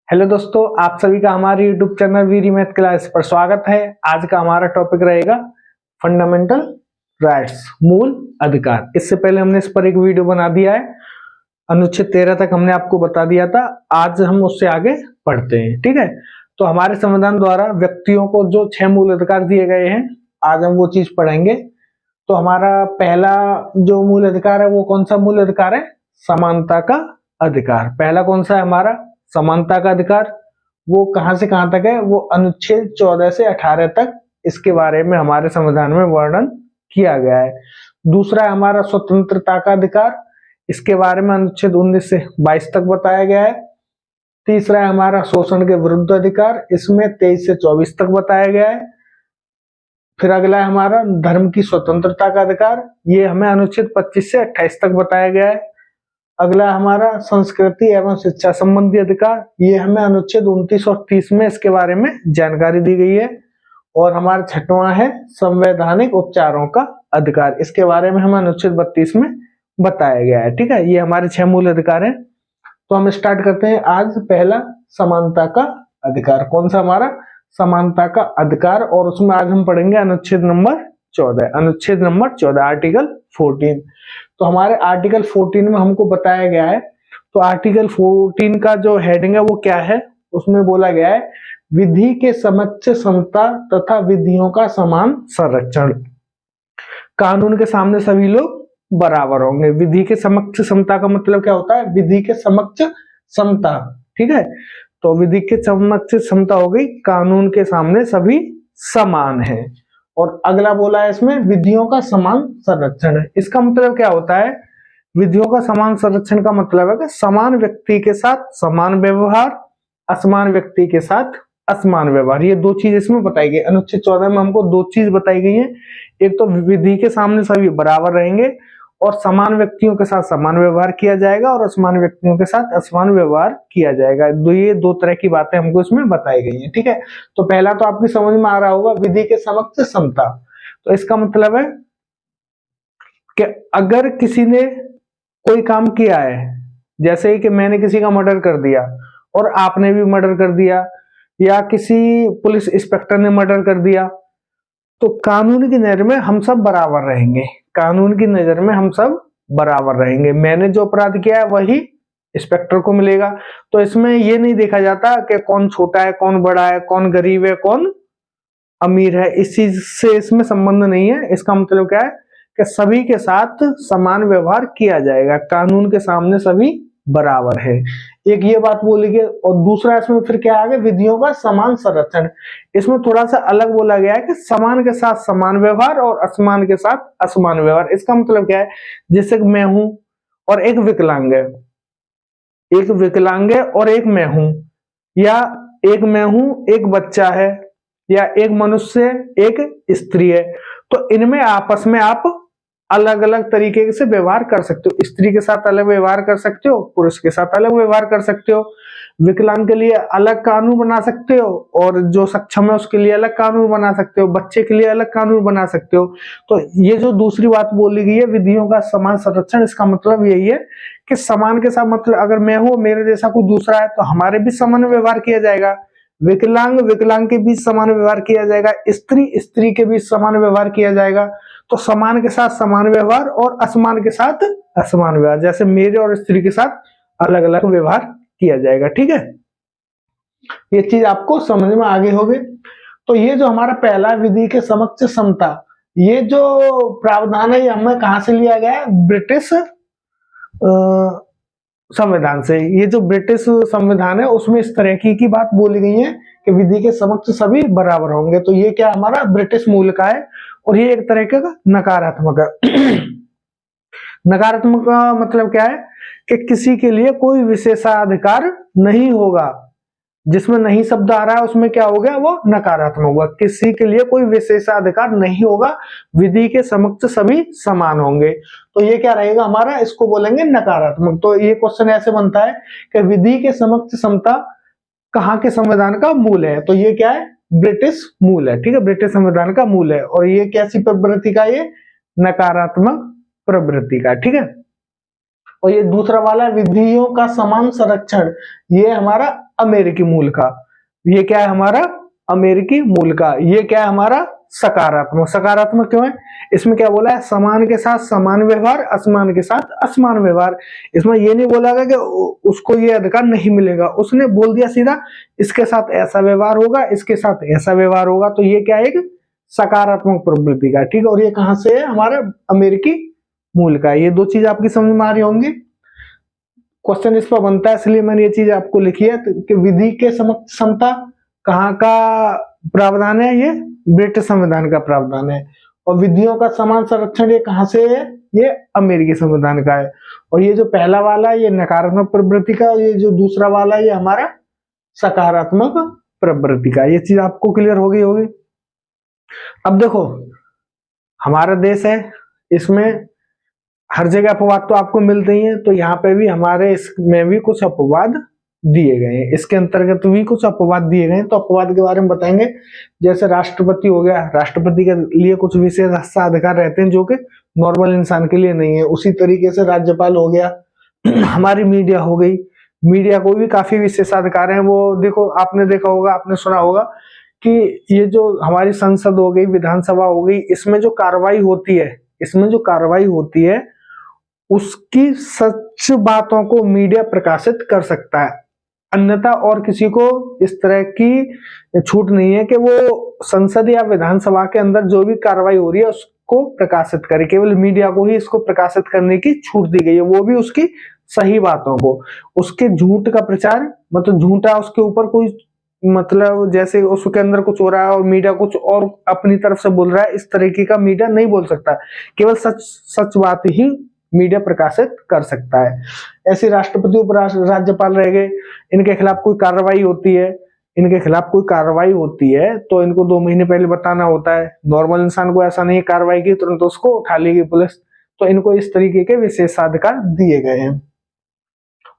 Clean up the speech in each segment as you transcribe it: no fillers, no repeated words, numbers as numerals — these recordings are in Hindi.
हेलो दोस्तों, आप सभी का हमारे YouTube channel Veeri math class पर स्वागत है। आज का हमारा टॉपिक रहेगा फंडामेंटल राइट्स, मूल अधिकार। इससे पहले हमने इस पर एक वीडियो बना दिया है, अनुच्छेद 13 तक हमने आपको बता दिया था। आज हम उससे आगे पढ़ते हैं, ठीक है। तो हमारे संविधान द्वारा व्यक्तियों को जो 6 मूल अधिकार दिए गए हैं, आज हम वो चीज पढ़ेंगे। तो हमारा पहला जो मूल अधिकार है वो कौन सा मूल अधिकार है? समानता का अधिकार। पहला कौन सा है हमारा? समानता का अधिकार। वो कहां से कहां तक है? वो अनुच्छेद 14 से 18 तक इसके बारे में हमारे संविधान में वर्णन किया गया है। दूसरा है हमारा स्वतंत्रता का अधिकार। इसके बारे में अनुच्छेद 19 से 22 तक बताया गया है। तीसरा है हमारा शोषण के विरुद्ध अधिकार। इसमें 23 से 24 तक बताया गया है। फिर अगला है हमारा धर्म की स्वतंत्रता का अधिकार। ये हमें अनुच्छेद 25 से 28 तक बताया गया है। अगला हमारा संस्कृति एवं शिक्षा संबंधी अधिकार। ये हमें अनुच्छेद 29 और 30 में इसके बारे में जानकारी दी गई है। और हमारा छठवां है संवैधानिक उपचारों का अधिकार। इसके बारे में हमें अनुच्छेद 32 में बताया गया है, ठीक है। ये हमारे 6 मूल अधिकार हैं। तो हम स्टार्ट करते हैं। आज पहला समानता का अधिकार। कौन सा? हमारा समानता का अधिकार। और उसमें आज हम पढ़ेंगे अनुच्छेद नंबर 14। अनुच्छेद नंबर 14 आर्टिकल 14। तो हमारे आर्टिकल 14 में हमको बताया गया है। तो आर्टिकल 14 का जो हेडिंग है वो क्या है? उसमें बोला गया है विधि के समक्ष समता तथा विधियों का समान संरक्षण। कानून के सामने सभी लोग बराबर होंगे। विधि के समक्ष समता का मतलब क्या होता है? विधि के समक्ष समता, ठीक है। तो विधि के समक्ष समता हो गई, कानून के सामने सभी समान है। और अगला बोला है इसमें विधियों का समान संरक्षण है। इसका मतलब क्या होता है? विधियों का समान संरक्षण का मतलब है कि समान व्यक्ति के साथ समान व्यवहार, असमान व्यक्ति के साथ असमान व्यवहार। ये दो चीज इसमें बताई गई। अनुच्छेद 14 में हमको दो चीज बताई गई है। एक तो विधि के सामने सभी बराबर रहेंगे और समान व्यक्तियों के साथ समान व्यवहार किया जाएगा और असमान व्यक्तियों के साथ असमान व्यवहार किया जाएगा। ये दो तरह की बातें हमको इसमें बताई गई हैं, ठीक है। तो पहला तो आपकी समझ में आ रहा होगा विधि के समक्ष समता। तो इसका मतलब है कि अगर किसी ने कोई काम किया है, जैसे कि मैंने किसी का मर्डर कर दिया और आपने भी मर्डर कर दिया, या किसी पुलिस इंस्पेक्टर ने मर्डर कर दिया, तो कानून की नजर में हम सब बराबर रहेंगे। कानून की नजर में हम सब बराबर रहेंगे। मैंने जो अपराध किया है वही इंस्पेक्टर को मिलेगा। तो इसमें ये नहीं देखा जाता कि कौन छोटा है, कौन बड़ा है, कौन गरीब है, कौन अमीर है। इस चीज से इसमें संबंध नहीं है। इसका मतलब क्या है कि सभी के साथ समान व्यवहार किया जाएगा। कानून के सामने सभी बराबर है। एक ये बात बोली गई। और दूसरा इसमें फिर क्या आ गया? विधियों का समान संरक्षण। इसमें थोड़ा सा अलग बोला गया है कि समान के साथ समान व्यवहार और असमान के साथ असमान व्यवहार। इसका मतलब क्या है? जैसे मैं हूं और एक विकलांग है, एक विकलांग है और एक मैं हूं, या एक मैं हूं एक बच्चा है, या एक मनुष्य एक स्त्री है। तो इनमें आपस में आप अलग अलग तरीके से व्यवहार कर सकते हो। स्त्री के साथ अलग व्यवहार कर सकते हो, पुरुष के साथ अलग व्यवहार कर सकते हो। विकलांग के लिए अलग कानून बना सकते हो और जो सक्षम है उसके लिए अलग कानून बना सकते हो। बच्चे के लिए अलग कानून बना सकते हो। तो ये जो दूसरी बात बोली गई है विधियों का समान संरक्षण, इसका मतलब यही है कि समान के साथ मतलब अगर मैं हूं मेरे जैसा कोई दूसरा है तो हमारे भी समान व्यवहार किया जाएगा। विकलांग विकलांग के बीच समान व्यवहार किया जाएगा। स्त्री स्त्री के बीच समान व्यवहार किया जाएगा। तो समान के साथ समान व्यवहार और असमान के साथ असमान व्यवहार, जैसे मेरे और स्त्री के साथ अलग अलग व्यवहार किया जाएगा, ठीक है। ये चीज आपको समझ में आगे होगी। तो ये जो हमारा पहला विधि के समक्ष समता, ये जो प्रावधान है ये हमें कहां से लिया गया है? ब्रिटिश संविधान से। ये जो ब्रिटिश संविधान है उसमें इस तरह की बात बोली गई है कि विधि के समक्ष सभी बराबर होंगे। तो ये क्या हमारा ब्रिटिश मूल का है और ये एक तरह का नकारात्मक है। नकारात्मक का मतलब क्या है कि किसी के लिए कोई विशेषाधिकार नहीं होगा। जिसमें नहीं शब्द आ रहा है उसमें क्या हो गया? वो नकारात्मक होगा। किसी के लिए कोई विशेषाधिकार नहीं होगा, विधि के समक्ष सभी समान होंगे। तो ये क्या रहेगा हमारा? इसको बोलेंगे नकारात्मक। तो ये क्वेश्चन ऐसे बनता है कि विधि के समक्ष समता कहाँ के संविधान का मूल है? तो ये क्या है? ब्रिटिश मूल है, ठीक है। ब्रिटिश संविधान का मूल है। और ये कैसी प्रवृत्ति का? ये नकारात्मक प्रवृत्ति का, ठीक है। और ये दूसरा वाला विधियों का समान संरक्षण, ये हमारा अमेरिकी मूल का। ये क्या है हमारा अमेरिकी मूल का। ये क्या है हमारा सकारात्मक। सकारात्मक क्यों है? इसमें क्या बोला है? समान के साथ समान व्यवहार, असमान के साथ असमान व्यवहार। इसमें ये नहीं बोला गया कि उसको ये अधिकार नहीं मिलेगा, उसने बोल दिया सीधा इसके साथ ऐसा व्यवहार होगा, इसके साथ ऐसा व्यवहार होगा। तो ये क्या है? एक सकारात्मक प्रवृत्ति का। ठीक है, और ये कहां से है? हमारा अमेरिकी मूल का। ये दो चीज आपकी समझ में आ रही होंगी। क्वेश्चन इस पर बनता है, इसलिए मैंने ये चीज आपको लिखी है कि विधि के समता कहाँ का प्रावधान है? ये ब्रिटिश संविधान का प्रावधान है। और विधियों का समान संरक्षण ये कहां से है? ये अमेरिकी संविधान का है। और ये जो पहला वाला ये नकारात्मक प्रवृत्ति का, और ये जो दूसरा वाला ये हमारा सकारात्मक प्रवृत्ति का। ये चीज आपको क्लियर हो गई होगी। अब देखो हमारा देश है, इसमें हर जगह अपवाद तो आपको मिलते ही हैं, तो यहाँ पे भी हमारे इसमें भी कुछ अपवाद दिए गए हैं, इसके अंतर्गत भी कुछ अपवाद दिए गए हैं। तो अपवाद के बारे में बताएंगे। जैसे राष्ट्रपति हो गया, राष्ट्रपति के लिए कुछ विशेष अधिकार रहते हैं जो कि नॉर्मल इंसान के लिए नहीं है। उसी तरीके से राज्यपाल हो गया, हमारी मीडिया हो गई, मीडिया को भी काफी विशेषाधिकार है। वो देखो आपने देखा होगा, आपने सुना होगा कि ये जो हमारी संसद हो गई, विधानसभा हो गई, इसमें जो कार्रवाई होती है, इसमें जो कार्रवाई होती है उसकी सच बातों को मीडिया प्रकाशित कर सकता है, अन्यथा और किसी को इस तरह की छूट नहीं है कि वो संसद या विधानसभा के अंदर जो भी कार्रवाई हो रही है उसको प्रकाशित करे। केवल मीडिया को ही इसको प्रकाशित करने की छूट दी गई है, वो भी उसकी सही बातों को। उसके झूठ का प्रचार, मतलब झूठा उसके ऊपर कोई, मतलब जैसे उसके अंदर कुछ हो रहा है और मीडिया कुछ और अपनी तरफ से बोल रहा है, इस तरीके का मीडिया नहीं बोल सकता। केवल सच बात ही मीडिया प्रकाशित कर सकता है। ऐसे राष्ट्रपति राज्यपाल रह गए, इनके खिलाफ कोई कार्रवाई होती है, इनके खिलाफ कोई कार्रवाई होती है तो इनको 2 महीने पहले बताना होता है। नॉर्मल इंसान को ऐसा नहीं, कार्रवाई की तुरंत उसको उठा लेगी पुलिस। तो इनको इस तरीके के विशेषाधिकार दिए गए हैं।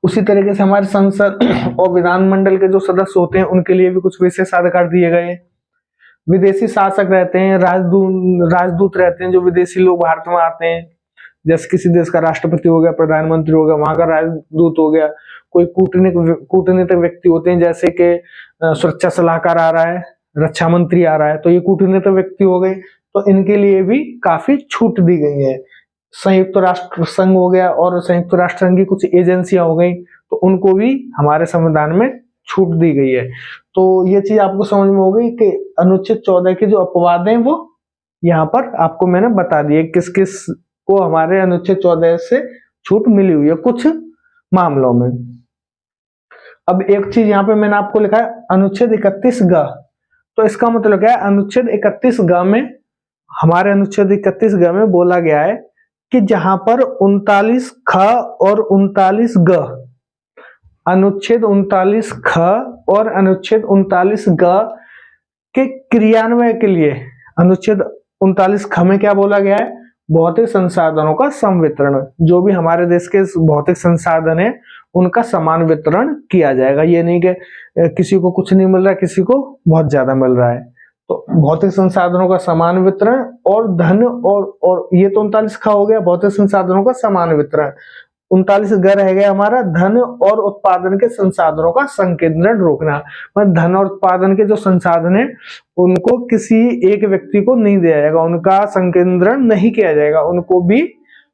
उसी तरीके से हमारे संसद और विधानमंडल के जो सदस्य होते हैं उनके लिए भी कुछ विशेषाधिकार दिए गए हैं। विदेशी शासक रहते हैं, राजदूत रहते हैं, जो विदेशी लोग भारत में आते हैं, जैसे किसी देश का राष्ट्रपति हो गया, प्रधानमंत्री हो गया, वहां का राजदूत हो गया। कोई कूटनीतिक व्यक्ति होते हैं, जैसे कि सुरक्षा सलाहकार आ रहा है, रक्षा मंत्री आ रहा है, तो ये कूटनीतिक व्यक्ति हो गए। तो इनके लिए भी काफी छूट दी गई है। संयुक्त राष्ट्र संघ हो गया और संयुक्त राष्ट्र संघ की कुछ एजेंसियां हो गई, तो उनको भी हमारे संविधान में छूट दी गई है। तो ये चीज आपको समझ में हो गई कि अनुच्छेद 14 के जो अपवाद हैं वो यहाँ पर आपको मैंने बता दिए, किस किस को हमारे अनुच्छेद 14 से छूट मिली हुई है कुछ मामलों में। अब एक चीज यहाँ पे मैंने आपको लिखा है अनुच्छेद 31 ग। तो इसका मतलब क्या है? अनुच्छेद 31 ग में, हमारे अनुच्छेद 31 ग में बोला गया है कि जहां पर 39 ख और 39 ग, अनुच्छेद 39 ख और अनुच्छेद 39 ग के क्रियान्वयन के लिए, अनुच्छेद 39 ख में क्या बोला गया है? भौतिक संसाधनों का समवितरण। जो भी हमारे देश के भौतिक संसाधन है उनका समान वितरण किया जाएगा। ये नहीं कि किसी को कुछ नहीं मिल रहा है, किसी को बहुत ज्यादा मिल रहा है। तो भौतिक संसाधनों का समान वितरण और धन और ये तो 39 खा हो गया, भौतिक संसाधनों का समान वितरण। 39 ग रह गया हमारा धन और उत्पादन के संसाधनों का संकेंद्रण रोकना। मतलब धन और उत्पादन के जो संसाधन है उनको किसी एक व्यक्ति को नहीं दिया जाएगा, उनका संकेंद्रण नहीं किया जाएगा, उनको भी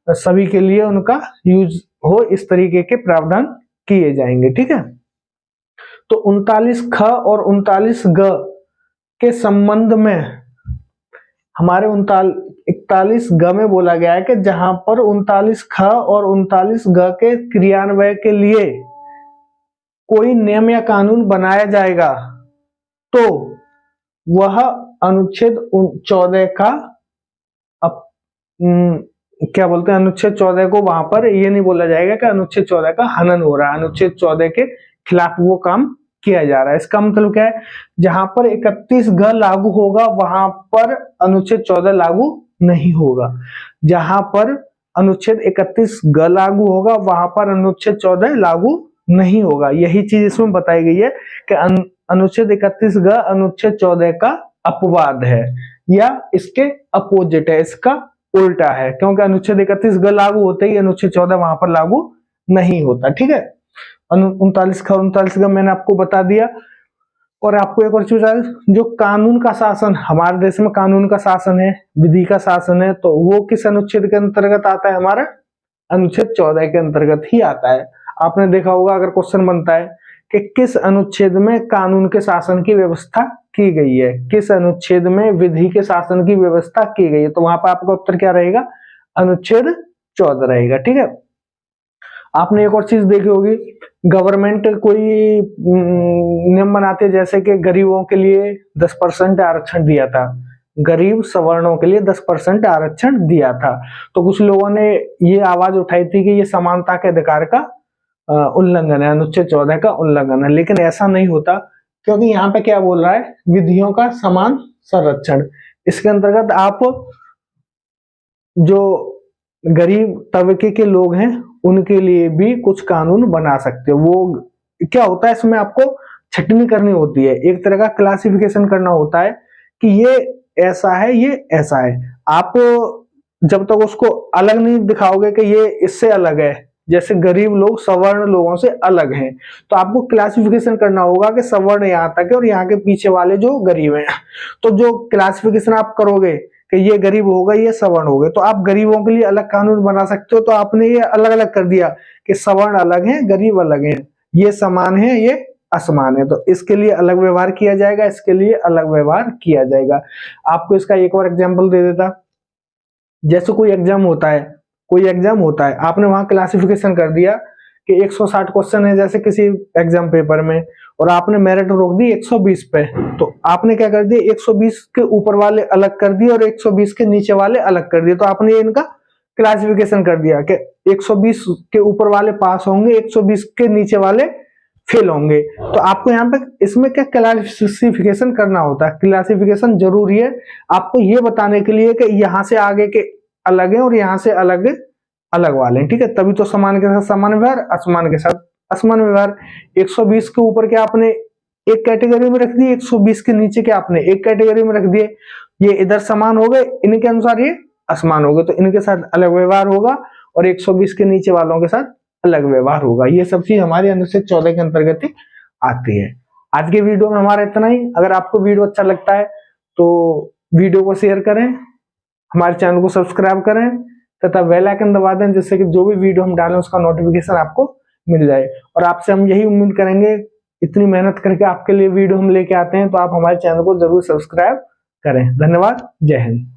सभी के लिए उनका यूज हो, इस तरीके के प्रावधान किए जाएंगे। ठीक है, तो 39 ख और 39 ग के संबंध में हमारे 41 ग में बोला गया है कि जहां पर 39 ख और 39 ग के क्रियान्वयन के लिए कोई नियम या कानून बनाया जाएगा तो वह अनुच्छेद 14 का क्या बोलते हैं, अनुच्छेद 14 को वहां पर ये नहीं बोला जाएगा कि अनुच्छेद 14 का हनन हो रहा है, अनुच्छेद 14 के खिलाफ वो काम किया जा रहा है। इसका मतलब क्या है? जहां पर 31 ग लागू होगा वहां पर अनुच्छेद 14 लागू नहीं होगा, जहां पर अनुच्छेद 31 ग लागू होगा वहां पर अनुच्छेद 14 लागू नहीं होगा। यही चीज इसमें बताई गई है कि अनुच्छेद 31 ग अनुच्छेद 14 का अपवाद है या इसके अपोजिट है, इसका उल्टा है, क्योंकि अनुच्छेद 31 ग लागू होते ही अनुच्छेद 14 वहां पर लागू नहीं होता। ठीक है, 39 का 39 का मैंने आपको बता दिया। और आपको एक और चीज है, जो कानून का शासन, हमारे देश में कानून का शासन है, विधि का शासन है, तो वो किस अनुच्छेद के अंतर्गत आता है? हमारा अनुच्छेद 14 के अंतर्गत ही आता है। आपने देखा होगा अगर क्वेश्चन बनता है कि किस अनुच्छेद में कानून के शासन की व्यवस्था की गई है, किस अनुच्छेद में विधि के शासन की व्यवस्था की गई है, तो वहां पर आपका उत्तर क्या रहेगा? अनुच्छेद 14 रहेगा। ठीक है। आपने एक और चीज देखी होगी, गवर्नमेंट कोई नियम बनाते, जैसे कि गरीबों के लिए 10% आरक्षण दिया था, गरीब सवर्णों के लिए 10% आरक्षण दिया था, तो कुछ लोगों ने ये आवाज उठाई थी कि ये समानता के अधिकार का उल्लंघन है, अनुच्छेद 14 का उल्लंघन है। लेकिन ऐसा नहीं होता, क्योंकि यहाँ पे क्या बोल रहा है? विधियों का समान संरक्षण। इसके अंतर्गत आप जो गरीब तबके के लोग हैं उनके लिए भी कुछ कानून बना सकते हो। वो क्या होता है, इसमें आपको छटनी करनी होती है, एक तरह का क्लासिफिकेशन करना होता है कि ये ऐसा है, ये ऐसा है। आप जब तक उसको अलग नहीं दिखाओगे कि ये इससे अलग है, जैसे गरीब लोग सवर्ण लोगों से अलग हैं, तो आपको क्लासिफिकेशन करना होगा कि सवर्ण यहाँ तक है और यहाँ के पीछे वाले जो गरीब हैं। तो जो क्लासिफिकेशन आप करोगे कि ये गरीब होगा, ये सवर्ण हो गए, तो आप गरीबों के लिए अलग कानून बना सकते हो। तो आपने ये अलग अलग कर दिया कि सवर्ण अलग है, गरीब अलग है, ये समान है, ये असमान है, तो इसके लिए अलग व्यवहार किया जाएगा, इसके लिए अलग व्यवहार किया जाएगा। आपको इसका एक और एग्जाम्पल दे देता, जैसे कोई एग्जाम होता है, आपने वहां क्लासिफिकेशन कर दिया कि 160 क्वेश्चन है जैसे किसी एग्जाम पेपर में, और आपने मेरिट रोक दी 120 पे, तो आपने क्या कर दिया, 120 के ऊपर वाले अलग कर दिए और 120 के नीचे वाले अलग कर दिए। तो आपने इनका क्लासिफिकेशन कर दिया कि 120 के ऊपर वाले पास होंगे, 120 के नीचे वाले फेल होंगे। तो आपको यहाँ पे इसमें क्या क्लासिफिकेशन करना होता है, क्लासिफिकेशन जरूरी है आपको ये बताने के लिए कि यहाँ से आगे के अलग है और यहाँ से अलग अलग वाले हैं। ठीक है, तभी तो समान के साथ समान व्यवहार, असमान के साथ असमान व्यवहार। 120 के ऊपर के आपने एक कैटेगरी में रख दिए, 120 के नीचे के आपने एक कैटेगरी में रख दिए, ये इधर समान हो गए, इनके अनुसार ये असमान हो गए, तो इनके साथ अलग व्यवहार होगा और 120 के नीचे वालों के साथ अलग व्यवहार होगा। ये सब चीज हमारे अनुच्छेद 14 के अंतर्गत ही आती है। आज के वीडियो में हमारा इतना ही। अगर आपको वीडियो अच्छा लगता है तो वीडियो को शेयर करें, हमारे चैनल को सब्सक्राइब करें तथा बेल आइकन दबा दें, जिससे कि जो भी वीडियो हम डालें उसका नोटिफिकेशन आपको मिल जाए। और आपसे हम यही उम्मीद करेंगे, इतनी मेहनत करके आपके लिए वीडियो हम लेके आते हैं, तो आप हमारे चैनल को जरूर सब्सक्राइब करें। धन्यवाद। जय हिंद।